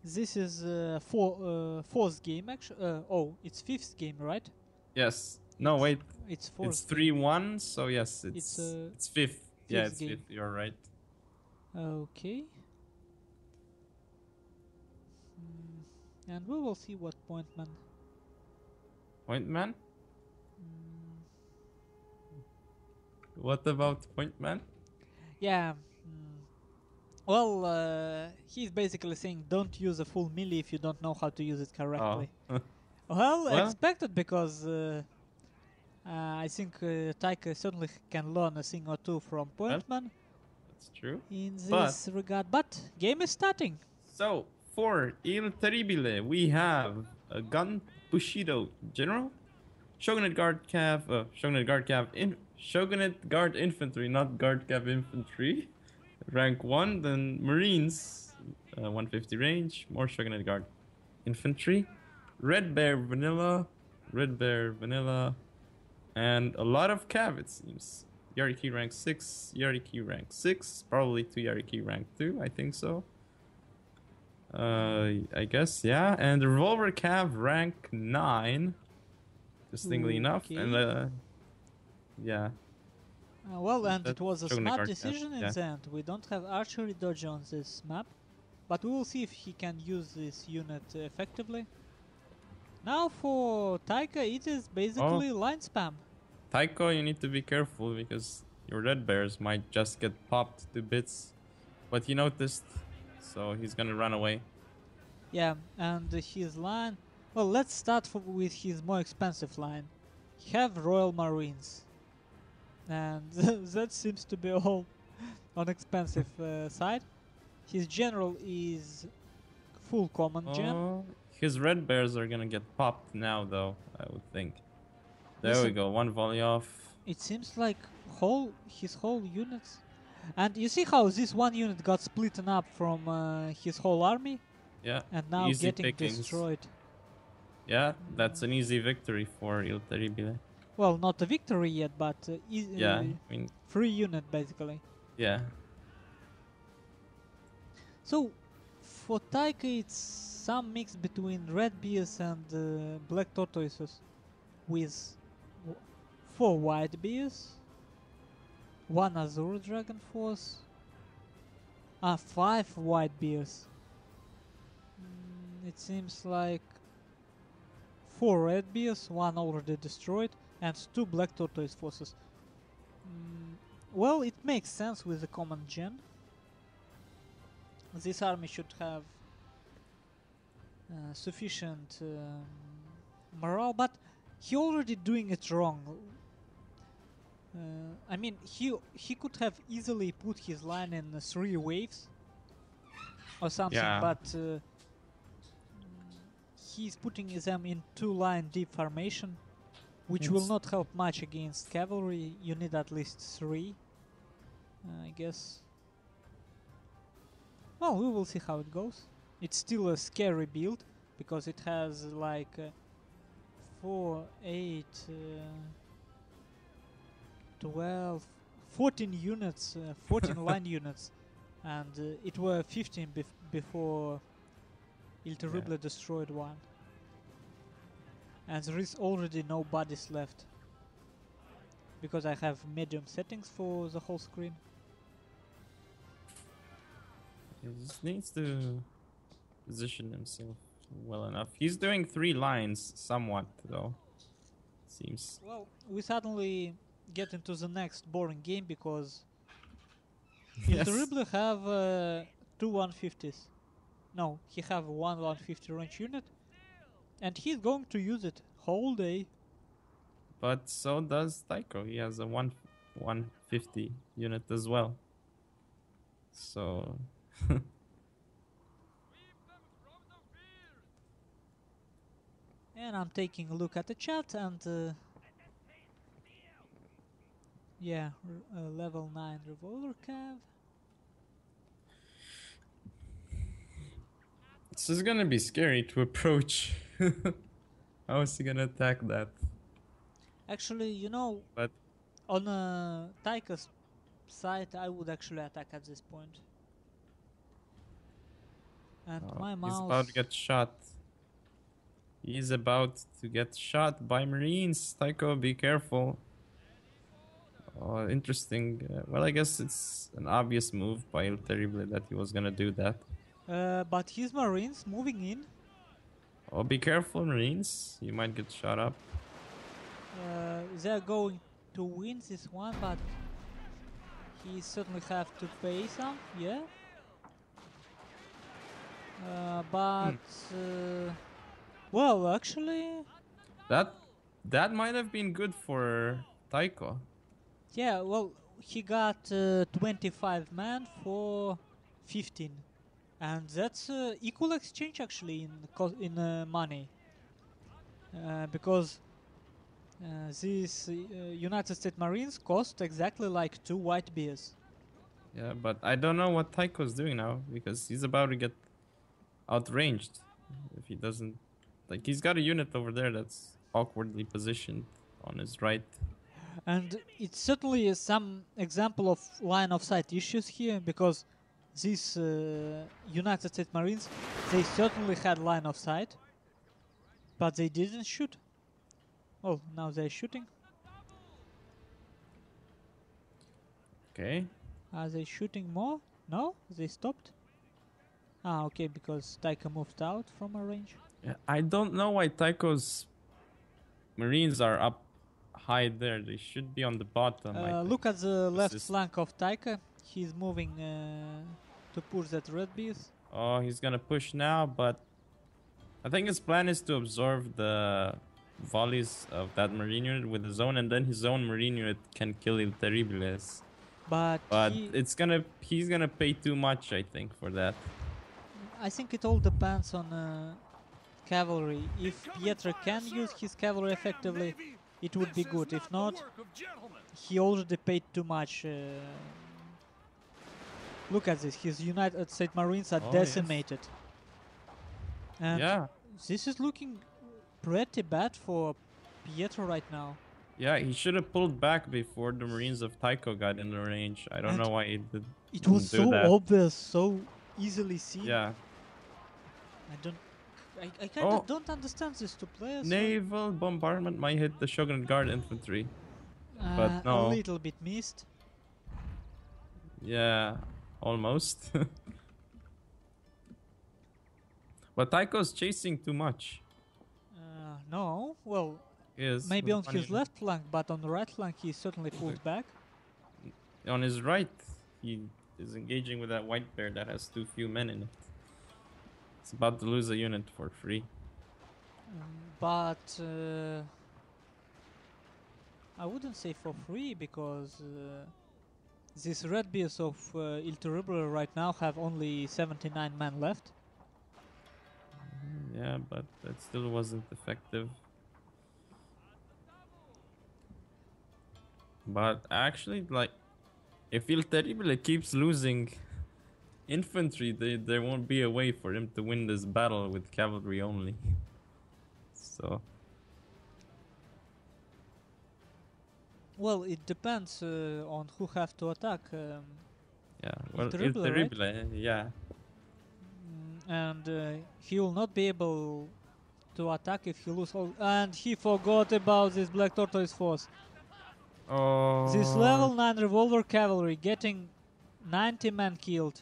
This is fourth game, actually. It's fifth game, right? Yes. No, wait. It's fourth. It's 3-1, so yes, it's fifth. Yeah, it's game. fifth. You're right. Okay. And we will see what Pointman. Pointman? What about Pointman? Yeah. Well, he's basically saying don't use a full melee if you don't know how to use it correctly. Oh. Well, expected, because I think Taika certainly can learn a thing or two from Pointman. That's true. In this regard, but game is starting. So, for Il Terribile, we have a Gun Bushido General, Shogunate Guard Cav, Shogunate Guard Infantry, not Guard Cav Infantry, rank 1, then Marines, 150 range, more Shogunate Guard Infantry, Red Bear Vanilla, and a lot of Cav, it seems. Yariki rank 6, Yariki rank 6, probably 2 Yariki rank 2, I think so. I guess, yeah. And the Revolver Cav rank 9, interestingly enough. And, yeah. Well, and it was a smart decision in the end. We don't have archery dodge on this map, but we will see if he can use this unit effectively. Now for Taika, it is basically line spam. Taiko, you need to be careful because your red bears might just get popped to bits. But he noticed, so he's gonna run away. Yeah, and his line... Well, let's start with his more expensive line. Have Royal Marines. And that seems to be all on expensive side. His general is full command gen. Oh, his red bears are gonna get popped now, though, I would think. There we Listen, go, one volley off. it seems like his whole units. And you see how this one unit got splitten up from his whole army? Yeah, And now easy getting pickings. destroyed. Yeah, that's an easy victory for Il Terribile. Well, not a victory yet, but Yeah, I mean, free unit basically. yeah. So, for Taika it's some mix between red bears and black tortoises with 4 white bears, 1 azure dragon force, 5 white bears. It seems like 4 red bears, 1 already destroyed, and 2 black tortoise forces. Well, it makes sense with the command gen. This army should have sufficient morale, but he already doing it wrong. I mean, he could have easily put his line in 3 waves or something, Yeah. but he's putting them in 2-line deep formation, which will not help much against cavalry. You need at least 3, I guess. Well, we will see how it goes. It's still a scary build because it has like 4, 8, 12, 14 units, 14 line units, and it were 15 before Il Terrible destroyed one. And there is already no bodies left because I have medium settings for the whole screen. He just needs to position himself well enough. He's doing 3 lines somewhat, though. Seems. Well, we suddenly get into the next boring game because Il Terrible have 2 150s. No, he have 1 150 range unit, and he's going to use it whole day. But so does Taiko. He has a 150 unit as well. So. And I'm taking a look at the chat, and yeah, level 9 revolver cav. This is gonna be scary to approach. How is he gonna attack that? Actually, you know, But on Taika's side, I would actually attack at this point. And my mouse... He's about to get shot. He's about to get shot by Marines. Taiko, be careful. Oh, interesting. Well, I guess it's an obvious move by Il Terrible that he was gonna do that. But his Marines moving in. Oh, be careful, Marines. You might get shot up. They're going to win this one, but he certainly have to pay some, yeah. Well, actually, That might have been good for Taiko. yeah. Well, he got 25 men for 15, and that's equal exchange actually in money, because these United States Marines cost exactly like 2 white bears. Yeah, but I don't know what Taiko's doing now because he's about to get outranged if he doesn't. Like, he's got a unit over there that's awkwardly positioned on his right. And it certainly is some example of line of sight issues here, because these United States Marines, they certainly had line of sight, but they didn't shoot. Oh, now they're shooting. Okay. Are they shooting more? No? They stopped? Ah, okay, because Taika moved out from a range. Yeah, I don't know why Taiko's Marines are up high there. They should be on the bottom. Look at the left flank of Taika. He's moving to push that red beast. Oh, he's gonna push now, but I think his plan is to absorb the volleys of that marine unit with his own, and then his own marine unit can kill Il Terribiles. But But he's gonna pay too much, I think, for that. I think it all depends on cavalry. If Pietro can use his cavalry effectively, it would be good. If not, he already paid too much. Look at this. His United States Marines are decimated. Yes. And Yeah. this is looking pretty bad for Pietro right now. Yeah, he should have pulled back before the Marines of Taiko got in the range. I don't know why he did. It was so obvious, so easily seen. Yeah. I kind of don't understand these two players. Naval bombardment might hit the Shogun Guard infantry. But no. A little bit missed. Yeah, almost. But Taiko's chasing too much. No, well, Yes, maybe on his left flank, but on the right flank he certainly pulled back. On his right, he is engaging with that white bear that has too few men in it. It's about to lose a unit for free. But I wouldn't say for free, because these red bears of Il Terribile right now have only 79 men left. Yeah, but that still wasn't effective. But actually, like, if Il Terribile keeps losing infantry, there won't be a way for him to win this battle with cavalry only. So. Well, it depends on who have to attack. Yeah, well, Il Terribile, Terribile, right? Yeah. And he will not be able to attack if he loses all. And he forgot about this Black Tortoise force. Oh. This level 9 revolver cavalry getting 90 men killed.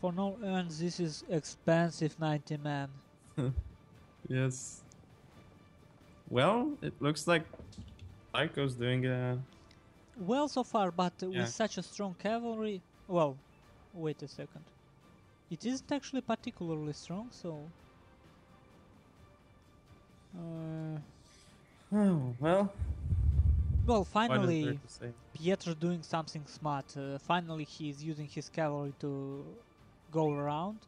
For no, and this is expensive 90 men. Yes. Well, it looks like Taiko's doing well so far, but with such a strong cavalry. Well, wait a second. It isn't actually particularly strong, so. Oh, well. Well, finally, Pietro doing something smart. Finally, he's using his cavalry to go around,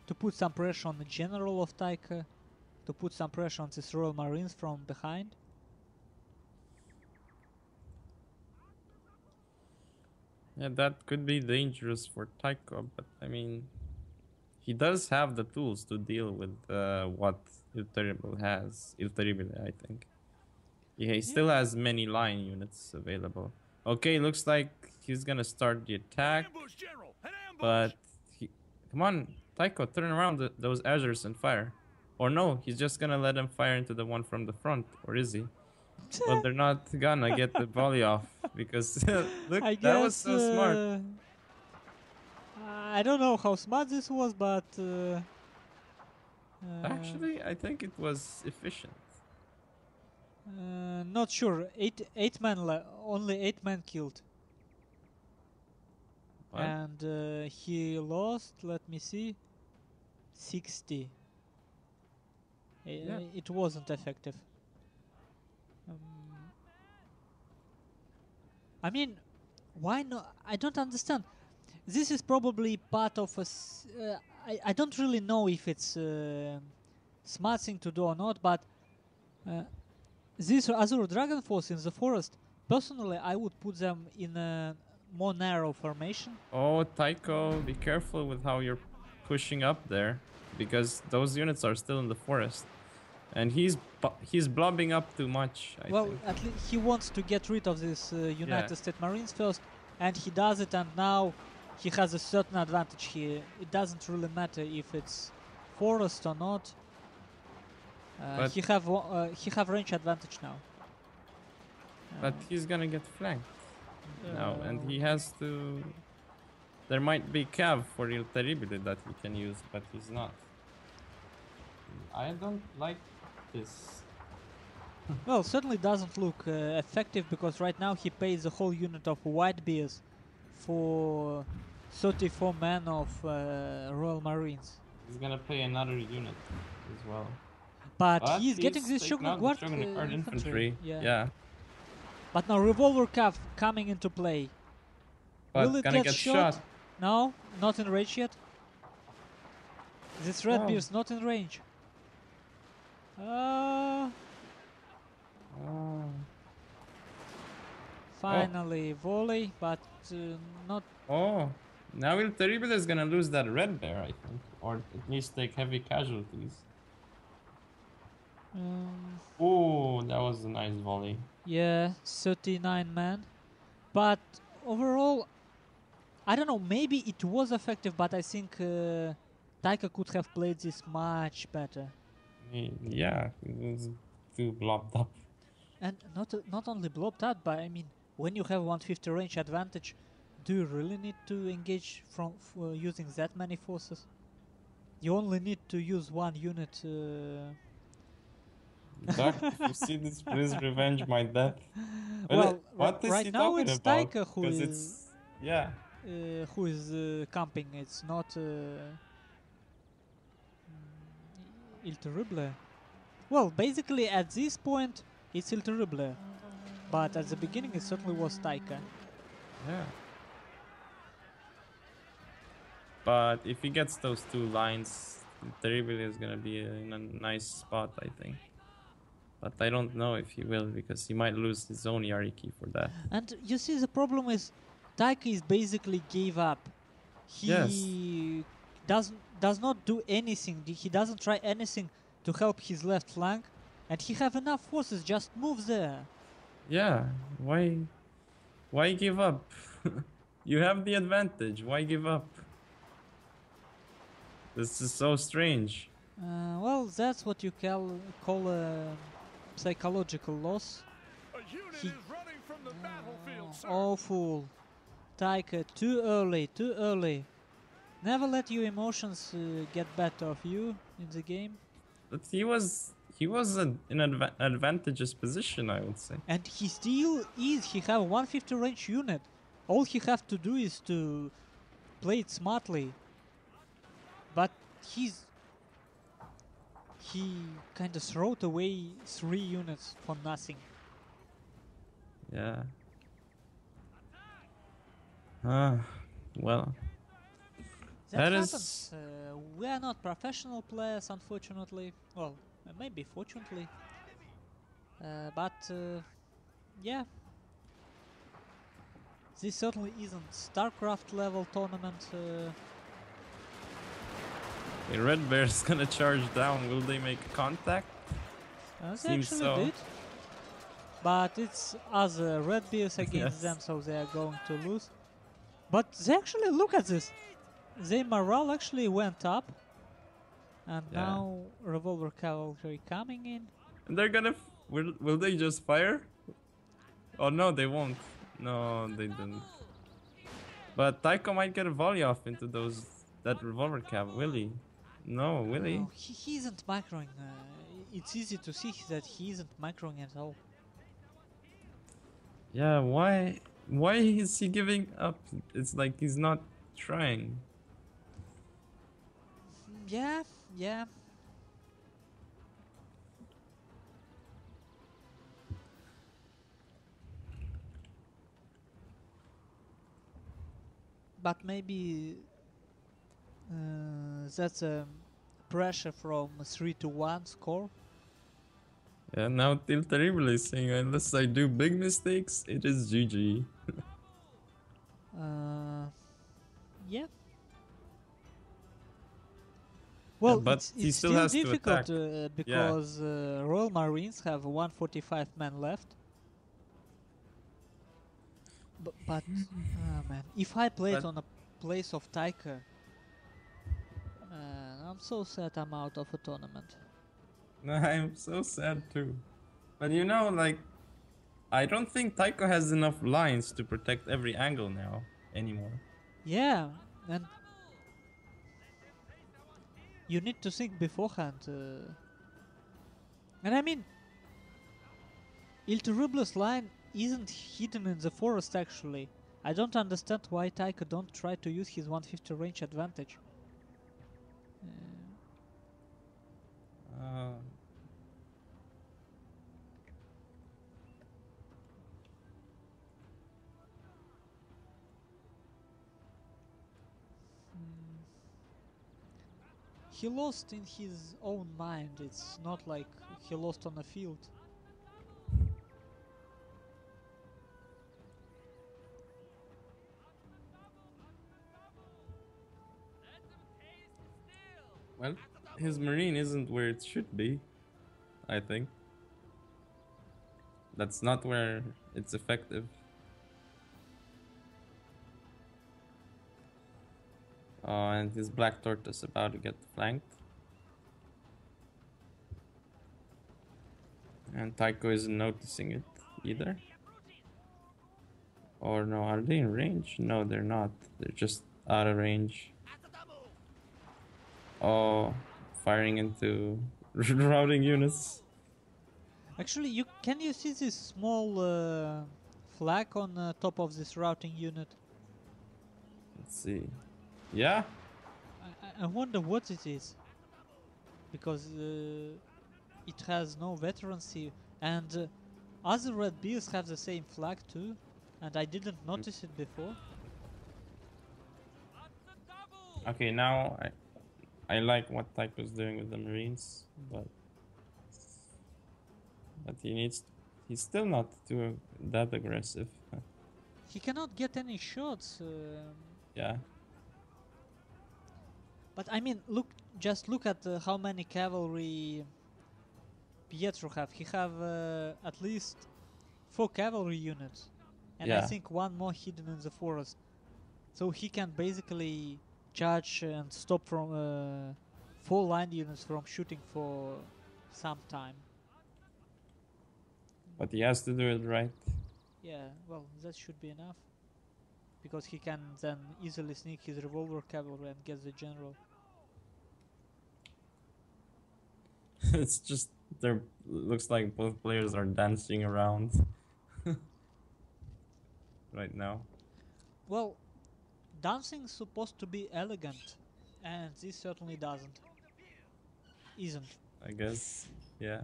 to put some pressure on the general of Taiko, to put some pressure on these Royal Marines from behind. Yeah, that could be dangerous for Taiko, but I mean, he does have the tools to deal with what Il Terribile has. Il Terribile, I think. Yeah, he still has many line units available. Okay, looks like he's gonna start the attack. But come on, Taiko, turn around those Azures and fire. Or no, he's just gonna let them fire into the one from the front, or is he? Well, they're not gonna get the volley off because look, that was so smart. I don't know how smart this was, but actually, I think it was efficient. Not sure. Eight men only 8 men killed. What? And he lost. Let me see. 60. Yeah. It wasn't effective. I mean, why not? I don't understand. This is probably part of a. I don't really know if it's smart thing to do or not, but these Azure Dragon Force in the forest, personally, I would put them in a more narrow formation. Oh, Taiko, be careful with how you're pushing up there, because those units are still in the forest. And he's blobbing up too much, I think. At least he wants to get rid of these United States Marines first, and he does it, and now he has a certain advantage here. It doesn't really matter if it's forest or not. He have range advantage now. But he's gonna get flanked now, and he has to. There might be cav for Il Terribile that he can use, but he's not. I don't like this. Well, certainly doesn't look effective, because right now he pays a whole unit of white bears for 34 men of Royal Marines. He's gonna pay another unit as well. But he's getting this taking Shogun out the Guard Shogun Guard infantry. Yeah. But now Revolver Cav coming into play. But Will it gonna get shot. No, not in range yet. This Red Oh. Beard's not in range. Finally, volley, but not. Oh, now Il Terribile is gonna lose that red bear, I think, or at least take heavy casualties. Oh, that was a nice volley. Yeah, 39 men. But overall, I don't know, maybe it was effective, but I think Taiko could have played this much better. Yeah, it was too blobbed up. And not only blobbed up, but I mean, when you have 150 range advantage, do you really need to engage from using that many forces? You only need to use one unit. Duck, if you see this, please revenge my death. Well, what is right he now talking it's about? Taiko who is who is camping. It's not Il Terrible. Well, basically at this point it's Il Terrible, but at the beginning it certainly was Taiko. Yeah. But if he gets those two lines, Terribile is gonna be in a nice spot, I think. But I don't know if he will, because he might lose his own Yariki for that. And you see, the problem is Taiko is basically gave up. He does not do anything. He doesn't try anything to help his left flank, and he have enough forces. Just move there. Yeah. Why give up? You have the advantage. Why give up? This is so strange. Well, that's what you call a psychological loss. Oh, fool. Taiko, too early. Never let your emotions get better of you in the game. But he was in an advantageous position, I would say. And he still is. He have 150 range unit. All he have to do is to play it smartly. But he kind of threw away 3 units for nothing. Yeah. Well. That happens. We are not professional players, unfortunately. Well, maybe fortunately. Yeah. This certainly isn't StarCraft level tournament. The Red Bear's gonna charge down. Will they make contact? They Seems actually so. did. But it's other Red Bears against them, so they are going to lose. But they actually, look at this. Their morale actually went up. And now Revolver Cavalry coming in. And they're gonna... will they just fire? Oh no, they won't. No, they didn't. But Taiko might get a volley off into that Revolver Cav. Will he? No, will he? No, he isn't microing. It's easy to see that he isn't microing at all. Yeah, why is he giving up? It's like he's not trying. Yeah. But maybe that's a pressure from 3-1 score. Yeah, now Till Terrible is saying, unless I do big mistakes, it is GG. Yeah. Well, yeah, but it's he still still has difficult to attack. because Royal Marines have 145 men left. But man, if I played on a place of Taiko, I'm so sad I'm out of a tournament. No, I'm so sad too. But you know, like, I don't think Taiko has enough lines to protect every angle now anymore. Yeah, and you need to think beforehand. And I mean, Il Terrible's line isn't hidden in the forest actually. I don't understand why Taiko don't try to use his 150 range advantage. he lost in his own mind. It's not like he lost on the field. Well, his marine isn't where it should be, I think. That's not where it's effective. Oh, and his black tortoise about to get flanked. And Taiko isn't noticing it either. Or no, are they in range? No, they're not. They're just out of range. Oh, firing into routing units. Actually, can you see this small flag on top of this routing unit? Let's see. Yeah? I wonder what it is. Because it has no veterancy, and other red beers have the same flag too, and I didn't notice it before. Okay, now I like what Taiko's doing with the Marines, but he's still not that aggressive. He cannot get any shots. Yeah. But I mean, just look at how many cavalry Pietro have. He have at least 4 cavalry units, and I Yeah. think 1 more hidden in the forest. So he can basically charge and stop from 4 line units from shooting for some time. But he has to do it right. Yeah, well, that should be enough. Because he can then easily sneak his revolver cavalry and get the general. It's just looks like both players are dancing around right now. Well, dancing's supposed to be elegant, and this certainly isn't. I guess, yeah.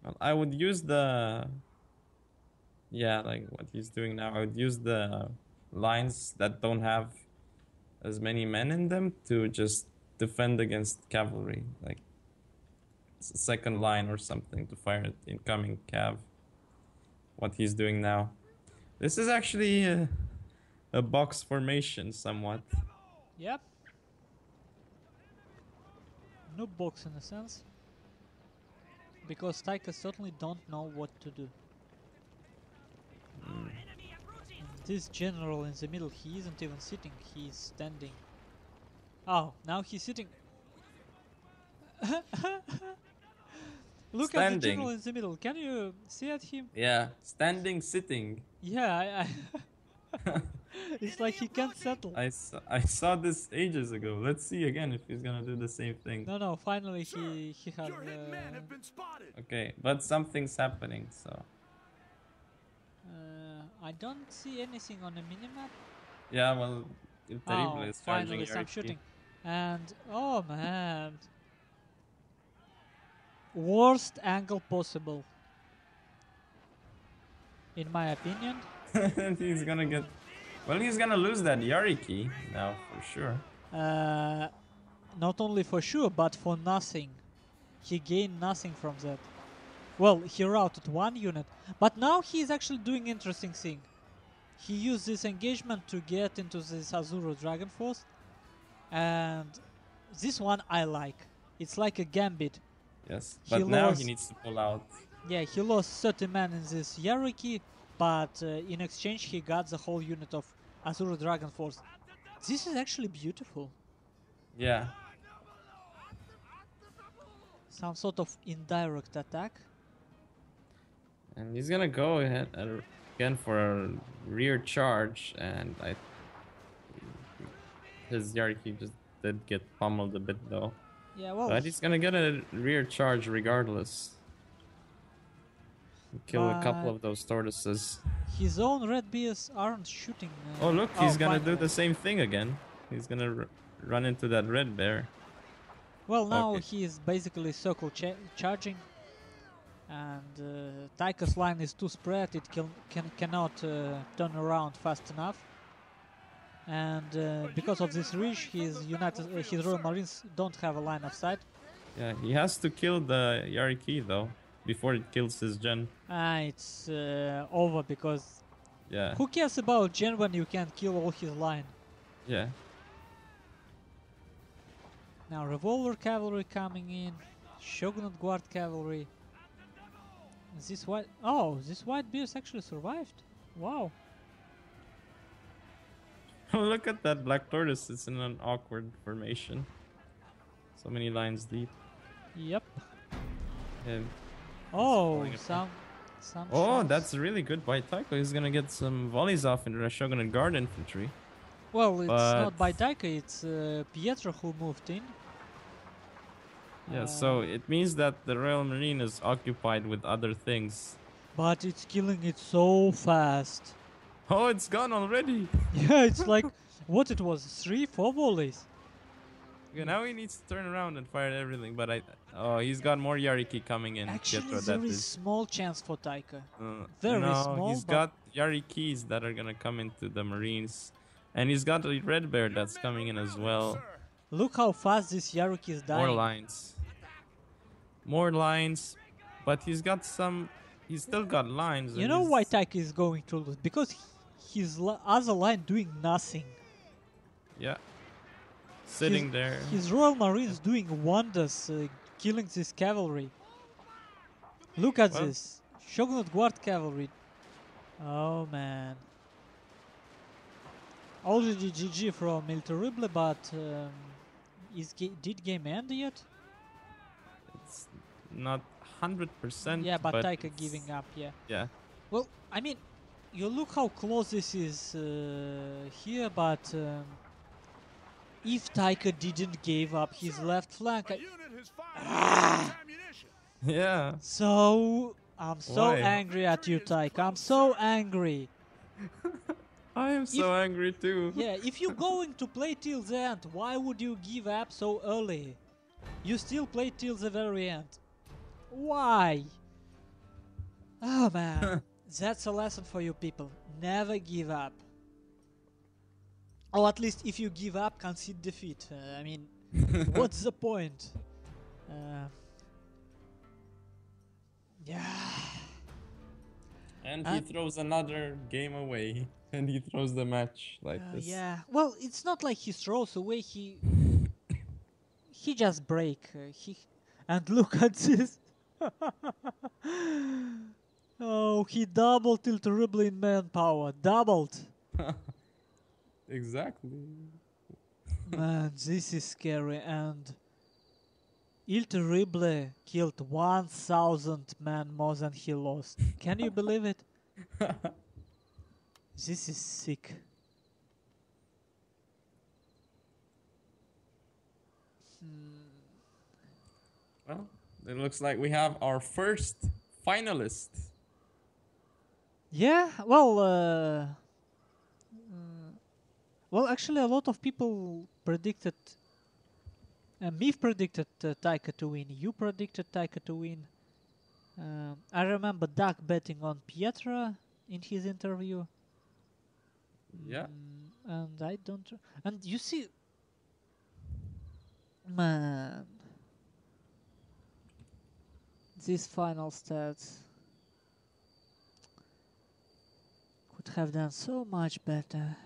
Well, I would use like what he's doing now. I would use the lines that don't have as many men in them to just defend against cavalry, like second line or something to fire at incoming cav. What he's doing now. This is actually a box formation somewhat. Yep. No box in a sense. Because Taika certainly don't know what to do. This general in the middle, he isn't even sitting, he's standing. Oh, now he's sitting. Look at the general in the middle. Can you see at him? Yeah, standing, sitting. Yeah, it's like he can't settle. I saw this ages ago. Let's see again if he's gonna do the same thing. No, finally he has... Okay, but something's happening, so... I don't see anything on the minimap. Yeah, well, Terribile is finally charging some shooting. And, oh man. Worst angle possible. In my opinion. And he's gonna get... Well, he's gonna lose that Yariki now, for sure. Not only for sure, but for nothing. He gained nothing from that. Well, he routed 1 unit, but now he's actually doing interesting thing. He used this engagement to get into this Azuro Dragon Force, and this one I like. It's like a gambit. Yes, but now he needs to pull out. Yeah, he lost 30 men in this Yariki, but in exchange he got the whole unit of Azuro Dragon Force. This is actually beautiful. Yeah. Some sort of indirect attack. And he's gonna go ahead again for a rear charge, and his Yariki just did get pummeled a bit though. Yeah, well, but he's gonna get a rear charge regardless. Kill a couple of those tortoises. His own red bears aren't shooting. Oh look, he's gonna do the same thing again. He's gonna run into that red bear. Well, now he is basically circle charging. And Taiko's line is too spread, it cannot turn around fast enough. And because of this reach, his Royal Marines don't have a line of sight. Yeah, he has to kill the Yariki though before it kills his gen. It's over because Yeah. who cares about gen when you can kill all his line? Yeah. Now Revolver Cavalry coming in, Shogunate Guard Cavalry. This white bears actually survived. Wow. Look at that black tortoise. It's in an awkward formation. So many lines deep. Yep. And Oh, some shots. that's really good by Taiko. He's gonna get some volleys off into the Shogunate Guard infantry. Well, it's not by Taiko, it's Pietro who moved in. Yeah, so it means that the Royal Marine is occupied with other things. But it's killing it so fast. Oh, it's gone already. Yeah, it's like, what it was, 3-4 volleys. Okay, now he needs to turn around and fire everything, but he's got more Yariki coming in. Actually, Pietro, there is small chance for Taiko. Very no, small. He's got Yarikis that are gonna come into the Marines. And he's got a red bear that's coming in as well. Look how fast this Yariki is dying. More lines. But he's still got lines. You know why Taiko is going to lose? Because his other line doing nothing. Yeah. Sitting there. His Royal Marines doing wonders, killing this cavalry. Look at this. Shogunate Guard Cavalry. Oh man. Already GG from Il Terribile, but did game end yet? It's not 100%. Yeah, but Taiko giving up, yeah. Yeah. Well, I mean, you look how close this is here, but if Taiko didn't give up his left flank... Yeah. So, I'm so angry at you, Taiko. I'm so angry. I am so angry too. Yeah, if you're going to play till the end, why would you give up so early? You still play till the very end. Why? Oh man, that's a lesson for you people. Never give up. Or at least if you give up, concede defeat. I mean, what's the point? Yeah. And he throws another game away. And he throws the match like this. Yeah. Well, it's not like he throws away. He just break. And look at this. Oh, he doubled Il Terribile in manpower. Doubled. Exactly. Man, this is scary. And Il Terribile killed 1,000 men more than he lost. Can you believe it? This is sick. Well, it looks like we have our first finalist. Yeah, well, actually, a lot of people predicted. Mif predicted Taiko to win. You predicted Taiko to win. I remember Doug betting on Pietro in his interview. Yeah. And I don't. And you see, man, these final stats could have done so much better.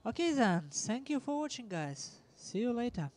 Okay then, thank you for watching, guys. See you later.